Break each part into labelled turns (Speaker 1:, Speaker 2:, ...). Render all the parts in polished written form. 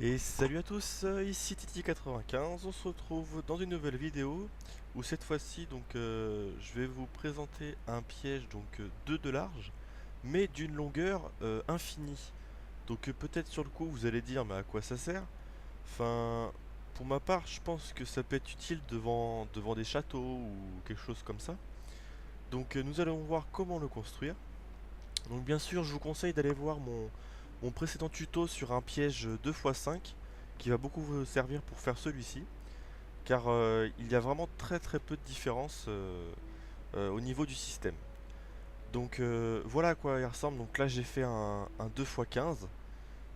Speaker 1: Et salut à tous, ici Titi95, on se retrouve dans une nouvelle vidéo où cette fois-ci je vais vous présenter un piège 2 de large mais d'une longueur infinie. Peut-être sur le coup vous allez dire mais à quoi ça sert? Enfin, pour ma part je pense que ça peut être utile devant des châteaux ou quelque chose comme ça. Nous allons voir comment le construire. Donc bien sûr, je vous conseille d'aller voir mon précédent tuto sur un piège 2x5 qui va beaucoup vous servir pour faire celui-ci, car il y a vraiment très peu de différence au niveau du système. Voilà à quoi il ressemble. Donc là j'ai fait un 2x15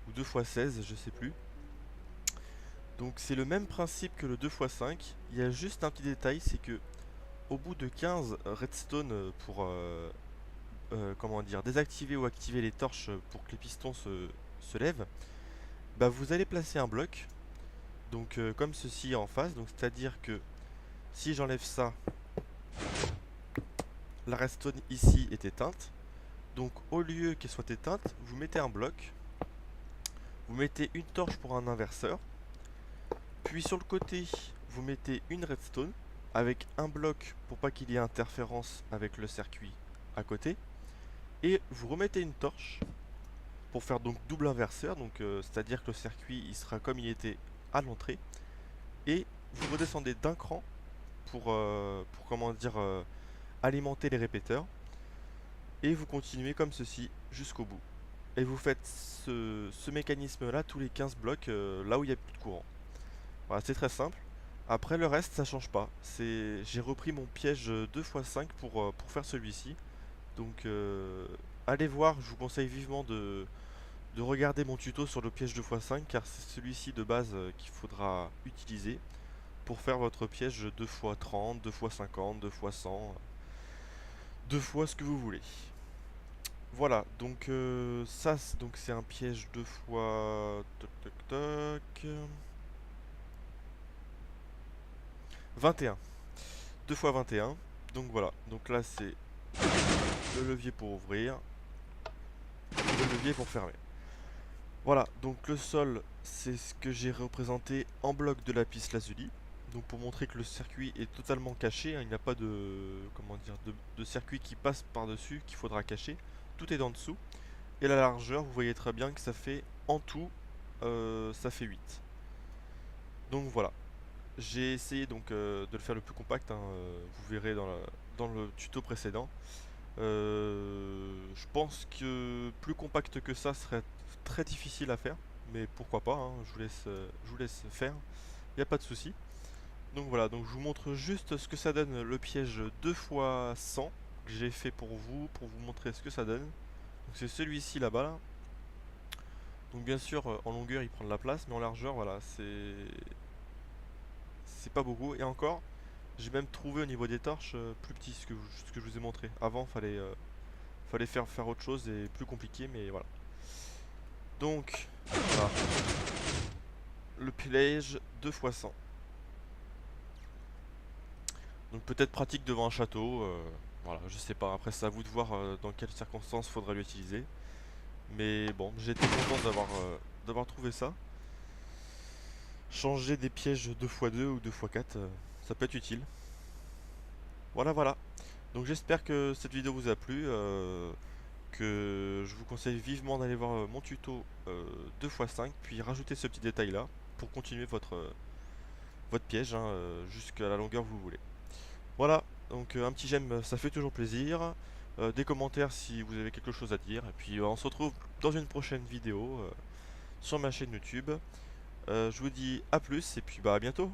Speaker 1: ou 2x16, je sais plus. Donc c'est le même principe que le 2x5, il y a juste un petit détail, c'est que au bout de 15 redstone pour comment dire, désactiver ou activer les torches pour que les pistons se lèvent, bah vous allez placer un bloc, comme ceci en face, donc c'est-à-dire que si j'enlève ça, la redstone ici est éteinte, donc au lieu qu'elle soit éteinte, vous mettez un bloc, vous mettez une torche pour un inverseur, puis sur le côté, vous mettez une redstone avec un bloc pour pas qu'il y ait interférence avec le circuit à côté, et vous remettez une torche pour faire donc double inverseur, c'est-à-dire que le circuit il sera comme il était à l'entrée, et vous redescendez d'un cran pour comment dire alimenter les répéteurs, et vous continuez comme ceci jusqu'au bout. Et vous faites ce mécanisme là tous les 15 blocs là où il n'y a plus de courant. Voilà, c'est très simple. Après le reste ça change pas. J'ai repris mon piège 2x5 pour faire celui-ci. Donc allez voir, je vous conseille vivement de regarder mon tuto sur le piège 2x5 car c'est celui-ci de base qu'il faudra utiliser pour faire votre piège 2x30, 2x50, 2x100, 2 fois ce que vous voulez. Voilà, donc c'est un piège 2 fois toc toc toc 21. 2 fois 21. Donc voilà, donc là c'est le levier pour ouvrir, le levier pour fermer. Voilà, donc le sol, c'est ce que j'ai représenté en bloc de lapis lazuli. Donc pour montrer que le circuit est totalement caché, hein, il n'y a pas de comment dire de circuit qui passe par-dessus qu'il faudra cacher. Tout est en dessous. Et la largeur, vous voyez très bien que ça fait en tout ça fait 8. Donc voilà. J'ai essayé de le faire le plus compact, hein, vous verrez dans le tuto précédent. Je pense que plus compact que ça serait très difficile à faire, mais pourquoi pas, hein, je vous laisse faire, il n'y a pas de souci. Donc voilà, donc je vous montre juste ce que ça donne le piège 2 fois 100 que j'ai fait pour vous montrer ce que ça donne. Donc c'est celui-ci là-bas. Là. Donc bien sûr, en longueur il prend de la place, mais en largeur, voilà, c'est pas beaucoup. Et encore, j'ai même trouvé au niveau des torches plus petit ce que je vous ai montré. Avant, fallait faire autre chose et plus compliqué, mais voilà. Donc, voilà. Le pillage 2 fois 100. Donc peut-être pratique devant un château. Voilà, je sais pas. Après, c'est à vous de voir dans quelles circonstances faudra l'utiliser. Mais bon, j'ai été content d'avoir trouvé ça. Changer des pièges 2 fois 2 ou 2 fois 4, ça peut être utile. Voilà, voilà. Donc j'espère que cette vidéo vous a plu. Que je vous conseille vivement d'aller voir mon tuto 2x5, puis rajouter ce petit détail là pour continuer votre piège hein, jusqu'à la longueur que vous voulez. Voilà, donc un petit j'aime ça fait toujours plaisir, des commentaires si vous avez quelque chose à dire, et puis on se retrouve dans une prochaine vidéo sur ma chaîne YouTube. Je vous dis à plus et puis bah à bientôt.